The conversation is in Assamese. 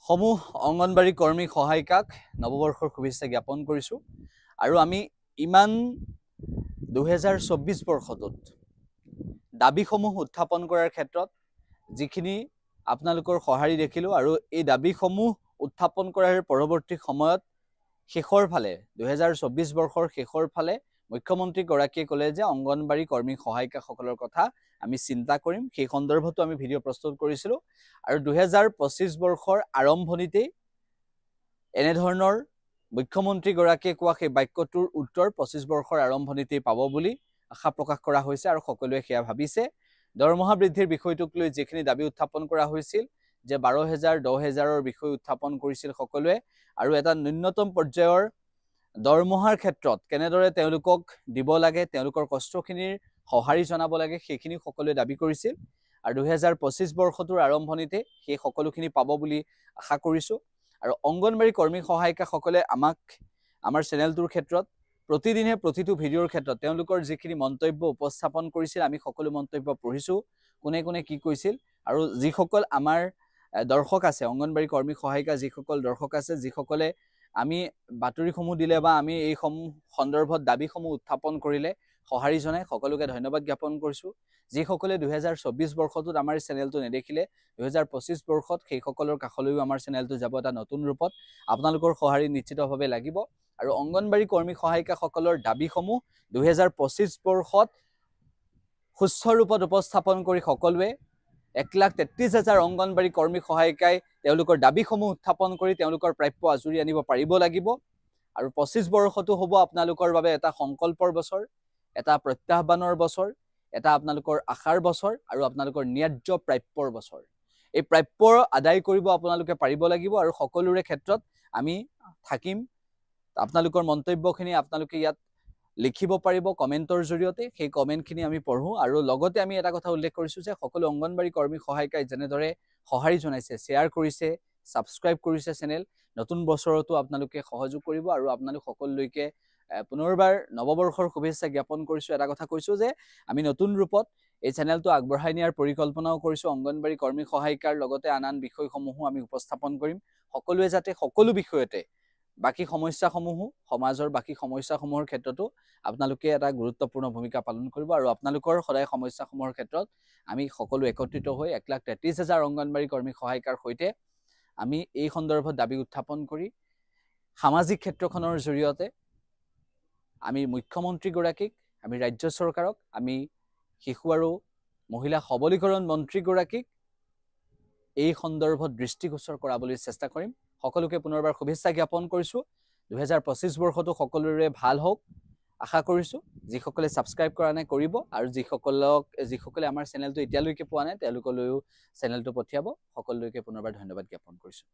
সমূহ অঙ্গনবাড়ী কৰ্মী সহায়িকাক নৱবৰ্ষৰ শুভেচ্ছা জ্ঞাপন কৰিছোঁ আৰু আমি ইমান 2024 বৰ্ষটোত দাবীসমূহ উত্থাপন কৰাৰ ক্ষেত্ৰত যিখিনি আপোনালোকৰ সঁহাৰি দেখিলোঁ আৰু এই দাবীসমূহ উত্থাপন কৰাৰ পৰৱৰ্তী সময়ত শেষৰ ফালে 2024 বৰ্ষৰ শেষৰ ফালে মুখ্যমন্ত্ৰী গৰাকীয়ে ক'লে যে অঙ্গনবাড়ী কৰ্মী সহায়িকাসকলৰ কথা আমি চিন্তা কৰিম। সেই সন্দৰ্ভতো আমি ভিডিঅ' প্ৰস্তুত কৰিছিলোঁ আৰু 2025 বৰ্ষৰ আৰম্ভণিতেই এনেধৰণৰ মুখ্যমন্ত্ৰী গৰাকীয়ে কোৱা সেই বাক্যটোৰ উত্তৰ 25 বৰ্ষৰ আৰম্ভণিতেই পাব বুলি আশা প্ৰকাশ কৰা হৈছে আৰু সকলোৱে সেয়া ভাবিছে। দৰমহা বৃদ্ধিৰ বিষয়টোক লৈ যিখিনি দাবী উত্থাপন কৰা হৈছিল যে 12,000 10,000ৰ বিষয় উত্থাপন কৰিছিল সকলোৱে আৰু এটা ন্যূনতম পৰ্যায়ৰ দৰমহাৰ ক্ষেত্ৰত কেনেদৰে তেওঁলোকক দিব লাগে তেওঁলোকৰ কষ্টখিনিৰ সঁহাৰি জনাব লাগে সেইখিনি সকলোৱে দাবী কৰিছিল আৰু 2025 বৰ্ষটোৰ আৰম্ভণিতে সেই সকলোখিনি পাব বুলি আশা কৰিছোঁ আৰু অঙ্গনবাড়ী কৰ্মী সহায়িকাসকলে আমাৰ চেনেলটোৰ ক্ষেত্ৰত প্ৰতিদিনে প্ৰতিটো ভিডিঅ'ৰ ক্ষেত্ৰত তেওঁলোকৰ যিখিনি মন্তব্য উপস্থাপন কৰিছিল আমি সকলো মন্তব্য পঢ়িছোঁ কোনে কোনে কি কৈছিল আৰু যিসকল আমাৰ দৰ্শক আছে অঙ্গনবাড়ী কৰ্মী সহায়িকা যিসকল দৰ্শক আছে যিসকলে আমি বাতৰিসমূহ দিলে বা আমি এই সন্দৰ্ভত দাবীসমূহ উত্থাপন কৰিলে সঁহাৰি জনাই সকলোকে ধন্যবাদ জ্ঞাপন কৰিছোঁ। যিসকলে 2024 বৰ্ষটোত আমাৰ চেনেলটো নেদেখিলে 2025 বৰ্ষত সেই সকলৰ কাষলৈও আমাৰ চেনেলটো যাব এটা নতুন ৰূপত আপোনালোকৰ সঁহাৰি নিশ্চিতভাৱে লাগিব আৰু অঙ্গনবাড়ী কৰ্মী সহায়িকাসকলৰ দাবীসমূহ 2025 বৰ্ষত সুস্থ ৰূপত উপস্থাপন কৰি সকলোৱে 1,33,000 অঙ্গনবাড়ী কৰ্মী সহায়িকাই তেওঁলোকৰ দাবীসমূহ উত্থাপন কৰি তেওঁলোকৰ প্ৰাপ্য আজৰি আনিব পাৰিব লাগিব আৰু 25 বৰ্ষটো হ'ব আপোনালোকৰ বাবে এটা সংকল্পৰ বছৰ এটা প্ৰত্যাহ্বানৰ বছৰ এটা আপোনালোকৰ আশাৰ বছৰ আৰু আপোনালোকৰ ন্যায্য প্ৰাপ্যৰ বছৰ। এই প্ৰাপ্য আদায় কৰিব আপোনালোকে পাৰিব লাগিব আৰু সকলোৰে ক্ষেত্ৰত আমি থাকিম। আপোনালোকৰ মন্তব্যখিনি আপোনালোকে ইয়াত লিখিব পাৰিব কমেন্টৰ জৰিয়তে সেই কমেন্টখিনি আমি পঢ়ো আৰু লগতে আমি এটা কথা উল্লেখ কৰিছোঁ যে সকলো অঙ্গনবাড়ী কৰ্মী সহায়িকাই যেনেদৰে সঁহাৰি জনাইছে শ্বেয়াৰ কৰিছে সাবস্ক্ৰাইব কৰিছে চেনেল নতুন বছৰতো আপোনালোকে সহযোগ কৰিব আৰু আপোনালোক সকলোলৈকে পুনৰবাৰ নৱবৰ্ষৰ শুভেচ্ছা জ্ঞাপন কৰিছোঁ। এটা কথা কৈছোঁ যে আমি নতুন ৰূপত এই চেনেলটো আগবঢ়াই নিয়াৰ পৰিকল্পনাও কৰিছোঁ অঙ্গনবাড়ী কৰ্মী সহায়িকাৰ লগতে আন বিষয়সমূহো আমি উপস্থাপন কৰিম সকলোৱে যাতে সকলো বিষয়তে বাকি সমস্যাসমূহো সমাজৰ বাকি সমস্যাসমূহৰ ক্ষেত্ৰতো আপোনালোকে এটা গুৰুত্বপূৰ্ণ ভূমিকা পালন কৰিব আৰু আপোনালোকৰ সদায় সমস্যাসমূহৰ ক্ষেত্ৰত আমি সকলো একত্ৰিত হৈ 1,33,000 অঙ্গনবাড়ী কৰ্মী সহায়িকাৰ সৈতে আমি এই সন্দৰ্ভত দাবী উত্থাপন কৰি সামাজিক ক্ষেত্ৰখনৰ জৰিয়তে আমি মুখ্যমন্ত্ৰী গৰাকীক আমি ৰাজ্য চৰকাৰক আমি শিশু আৰু মহিলা সবলীকৰণ মন্ত্ৰী গৰাকীক এই সন্দৰ্ভত দৃষ্টিগোচৰ কৰাবলৈ চেষ্টা কৰিম। সকলোকে পুনৰবাৰ শুভেচ্ছা জ্ঞাপন কৰিছোঁ। 2025 বৰ্ষটো সকলোৰে ভাল হওক আশা কৰিছোঁ। যিসকলে সাবস্ক্ৰাইব কৰা নাই কৰিব আৰু যিসকলে আমাৰ চেনেলটো এতিয়ালৈকে পোৱা নাই তেওঁলোকলৈও চেনেলটো পঠিয়াব। সকলোলৈকে পুনৰবাৰ ধন্যবাদ জ্ঞাপন কৰিছোঁ।